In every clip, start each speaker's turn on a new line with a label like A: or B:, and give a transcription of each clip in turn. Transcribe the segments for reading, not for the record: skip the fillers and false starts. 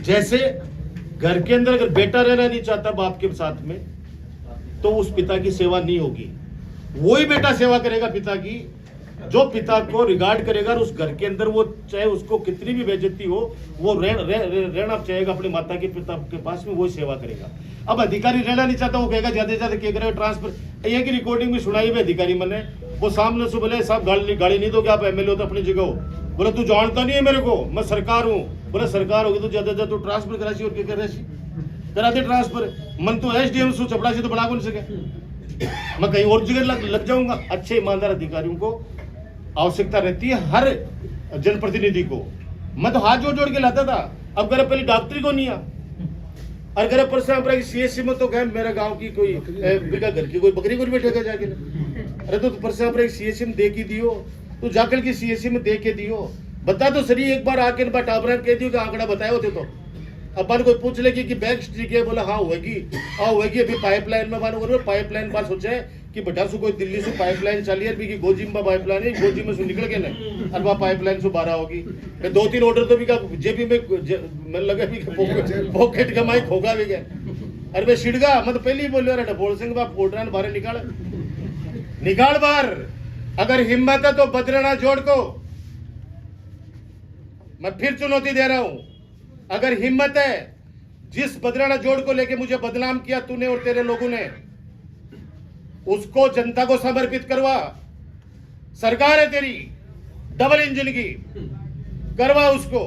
A: जैसे घर के अंदर अगर बेटा रहना नहीं चाहता बाप के साथ में, तो उस पिता की सेवा नहीं होगी। वही बेटा सेवा करेगा पिता की जो पिता को रिगार्ड करेगा, और उस घर के अंदर वो चाहे उसको कितनी भी बेइज्जती हो, वो रहना चाहेगा अपने माता के पिता के पास में, वही सेवा करेगा। अब अधिकारी रहना नहीं चाहता, वो कहेगा ज्यादा से ज्यादा क्या करेगा ट्रांसफर। ये की रिकॉर्डिंग में सुनाई हुई अधिकारी मैंने, वो सामने से बोले साहब गाड़ी नहीं दोगे आप, एमएलए हो तो अपनी जगह हो। बोले तू जानता नहीं है मेरे को, मैं सरकार हूँ। बोले सरकार होगी तो ज्यादा ज्यादा तो ट्रांसफर कराची और क्या करा दे ट्रांसफर। मन तो एसडीएम सु चपड़ा से तो बना कौन सके, मैं कहीं और जगह लग जाऊंगा। अच्छे ईमानदार अधिकारियों को आवश्यकता रहती है हर जनप्रतिनिधि को। मैं तो हाथ जोड़ जोड़ के लाता था, अब करे पहले डॉक्टरी को नहीं आ, और करे परसों सीएससी में तो गए मेरे गांव की कोई बिका घर की कोई बकरी को बैठेगा जाके। अरे तो परसों सीएससी में दे के दियो, तो जाकर की सीएससी में दे के दियो, बता तो सही एक बार आके टाबरा कह दियो कि आंकड़ा बताए होते तो। अब कोई पूछ लेगी कि बैग स्ट्रीक है, बोला हाँ होगी, अभी पाइपलाइन में मानो पाइपलाइन बार सोचा है कि बेटा सु कोई दिल्ली से पाइपलाइन चली है कि गोजी में पाइपलाइन है, गोजी में निकल के नहीं, और वहाँ पाइपलाइन से 12 होगी। 2-3 ऑर्डर तो भी का जेबी में लगे भी पॉकेट कमाई खोगा भी गया। अरे मैं छिड़गा, मैं तो पहले ही बोल रहा बोल सिंह बाप ऑर्डर बाहर निकाल बाहर। अगर हिम्मत है तो बदरना जोड़ को मैं फिर चुनौती दे रहा हूं, अगर हिम्मत है, जिस बदराना जोड़ को लेके मुझे बदनाम किया तूने और तेरे लोगों ने, उसको जनता को समर्पित करवा। सरकार है तेरी डबल इंजन की, करवा उसको।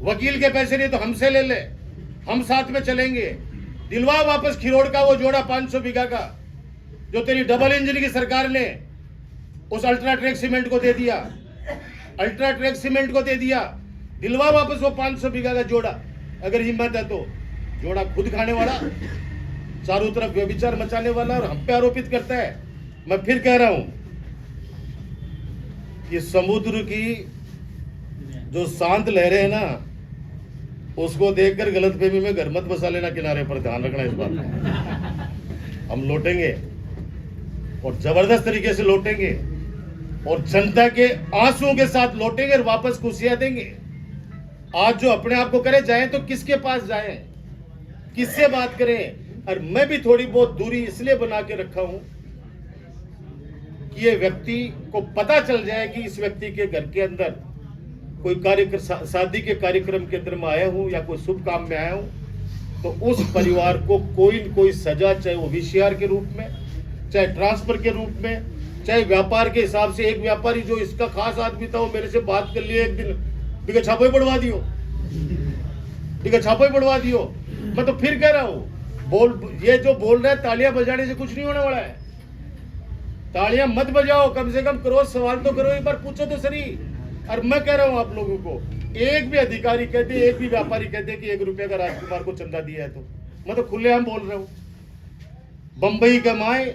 A: वकील के पैसे नहीं तो हमसे ले ले, हम साथ में चलेंगे। दिलवा वापस खिरोड़ का वो जोड़ा 500 बीघा का जो तेरी डबल इंजन की सरकार ने उस अल्ट्राटेक सीमेंट को दे दिया, अल्ट्राटेक सीमेंट को दे दिया। दिलवा वापस वो 500 बीघा का जोड़ा, अगर हिम्मत है तो। जोड़ा खुद खाने वाला, चारों तरफ व्यभिचार मचाने वाला, और हम पे आरोपित करता है। मैं फिर कह रहा हूं कि समुद्र की जो शांत लहरें हैं ना, उसको देखकर गलतफहमी में घर मत बसा लेना किनारे पर, ध्यान रखना इस बात का। हम लौटेंगे और जबरदस्त तरीके से लौटेंगे, और जनता के आंसुओं के साथ लौटेंगे और वापस खुशियां देंगे। आज जो अपने आप को करे जाए तो किसके पास जाए, किससे बात करें। और मैं भी थोड़ी बहुत दूरी इसलिए बना के रखा हूं कि ये व्यक्ति को पता चल जाए कि इस व्यक्ति के घर के अंदर कोई शादी के कार्यक्रम के अंदर मैं आया हूं या कोई शुभ काम में आया हूं, तो उस परिवार को कोई न कोई सजा, चाहे वो वीसीआर के रूप में, चाहे ट्रांसफर के रूप में, चाहे व्यापार के हिसाब से। एक व्यापारी जो इसका खास आदमी था, वो मेरे से बात कर लिए एक दिन, ठीक छापो ही बढ़वा दियो, ठीक छापो ही बढ़वा दियो। मैं तो फिर कह रहा हूं, ये जो बोल रहा है तालियां बजाने से कुछ नहीं होने वाला है। तालियां मत बजाओ, कम से कम करो, सवाल तो करो, एक बार पूछो तो सही। और मैं कह रहा हूं आप लोगों को, एक भी अधिकारी कहते, एक भी व्यापारी कहते कि 1 रुपया का राजकुमार को चंदा दिया है, तो मैं तो खुलेआम बोल रहा हूं। बंबई कमाए,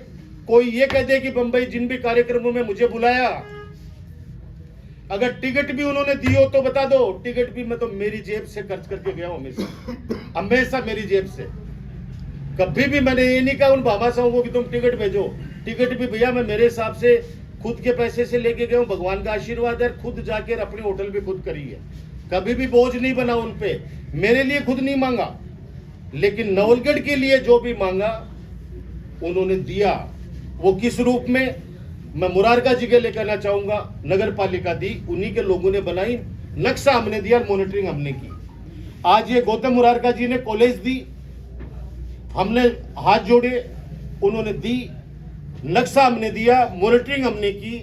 A: कोई ये कहते कि बंबई जिन भी कार्यक्रमों में मुझे बुलाया, अगर टिकट भी उन्होंने दी हो तो बता दो। टिकट भी मैं तो मेरी जेब से खर्च करके गया हूं, हमेशा मेरी जेब से। कभी भी मैंने ये नहीं कहा उन भामाशाहों को कि तुम टिकट भेजो। टिकट भी भैया मैं मेरे हिसाब से खुद के पैसे से लेके गया हूं, भगवान का आशीर्वाद है। खुद जाकर अपनी होटल भी खुद करी है, कभी भी बोझ नहीं बना उन पे। मेरे लिए खुद नहीं मांगा, लेकिन नवलगढ़ के लिए जो भी मांगा उन्होंने दिया। वो किस रूप में, मैं मुरारका जी के लिए कहना चाहूंगा, नगर पालिका दी, उन्हीं के लोगों ने बनाई, नक्शा हमने दिया, मॉनिटरिंग हमने की। आज ये गौतम मुरारका जी ने कॉलेज दी, हमने हाथ जोड़े, उन्होंने दी, नक्शा हमने दिया, मॉनिटरिंग हमने की,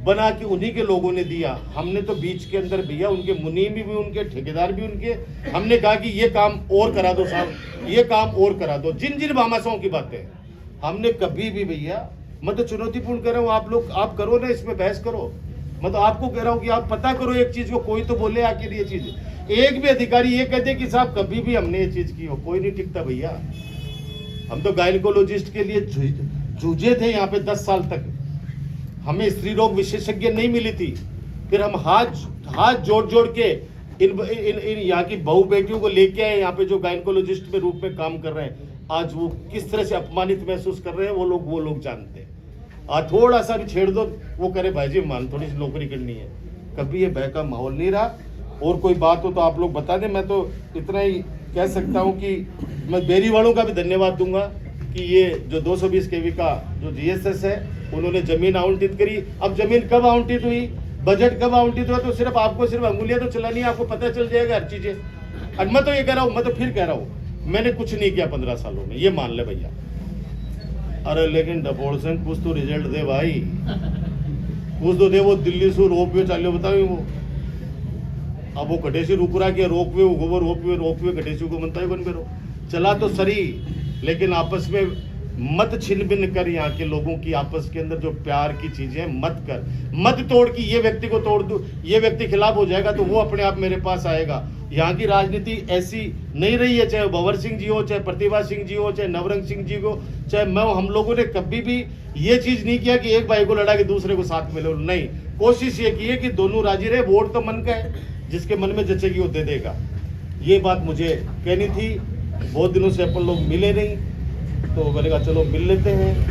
A: बना के उन्हीं के लोगों ने दिया। हमने तो बीच के अंदर भैया उनके मुनीम भी उनके, ठेकेदार भी उनके, हमने कहा कि ये काम और करा दो साहब, ये काम और करा दो। जिन जिन भामाशाहों की बातें हमने कभी भी, भैया मैं तो चुनौतीपूर्ण कह रहा हूँ, आप लोग आप करो ना, इसमें बहस करो। मैं तो आपको कह रहा हूँ कि आप पता करो एक चीज को, कोई तो बोले आखिर ये चीज। एक भी अधिकारी ये कहते कि साहब कभी भी हमने ये चीज की हो, कोई नहीं टिकता भैया। हम तो गायनिकोलॉजिस्ट के लिए जूझे थे यहाँ पे 10 साल तक, हमें स्त्री रोग विशेषज्ञ नहीं मिली थी। फिर हम हाथ जोड़ जोड़ के इन यहाँ की बहू बेटियों को लेके आए यहाँ पे, जो गायनिकोलॉजिस्ट के रूप में काम कर रहे हैं। आज वो किस तरह से अपमानित महसूस कर रहे हैं वो लोग जानते हैं। आज थोड़ा सा भी छेड़ दो, वो करे भाई जी मान थोड़ी सी नौकरी करनी है। कभी ये भय का माहौल नहीं रहा, और कोई बात हो तो आप लोग बता दें। मैं तो इतना ही कह सकता हूँ कि मैं बेरी वालों का भी धन्यवाद दूंगा कि ये जो 220 केवी का जो जीएसएस है उन्होंने जमीन आवंटित करी। अब जमीन कब आवंटित हुई, बजट कब आवंटित हुआ, तो सिर्फ आपको सिर्फ अंगुलियां तो चलानी है, आपको पता चल जाएगा हर चीजें। और मैं तो ये कह रहा हूँ, मैं तो फिर कह रहा हूँ, मैंने कुछ नहीं किया 15 सालों में, ये मान ले भैया। अरे लेकिन डपोड़ सिंह कुछ तो रिजल्ट दे भाई, कुछ तो दे। वो दिल्ली से रोपवे चालियो बताओ वो, अब वो कटेसी रुकरा के रोपवे रोपवे कटेसी को बनता है बन करो चला तो सही, लेकिन आपस में मत छिन भिन कर, यहाँ के लोगों की आपस के अंदर जो प्यार की चीजें मत कर, मत तोड़ कि ये व्यक्ति को तोड़ दूं, ये व्यक्ति खिलाफ हो जाएगा तो वो अपने आप मेरे पास आएगा। यहाँ की राजनीति ऐसी नहीं रही है, चाहे भंवर सिंह जी हो, चाहे प्रतिभा सिंह जी हो, चाहे नवरंग सिंह जी को, चाहे मैं, हम लोगों ने कभी भी ये चीज नहीं किया कि एक भाई को लड़ा के दूसरे को साथ में लो, नहीं। कोशिश ये की है कि दोनों राजी रहे। वोट तो मन का है, जिसके मन में जचेगी वो दे देगा। ये बात मुझे कहनी थी। बहुत दिनों से अपन लोग मिले नहीं, तो मैंने कहा चलो मिल लेते हैं।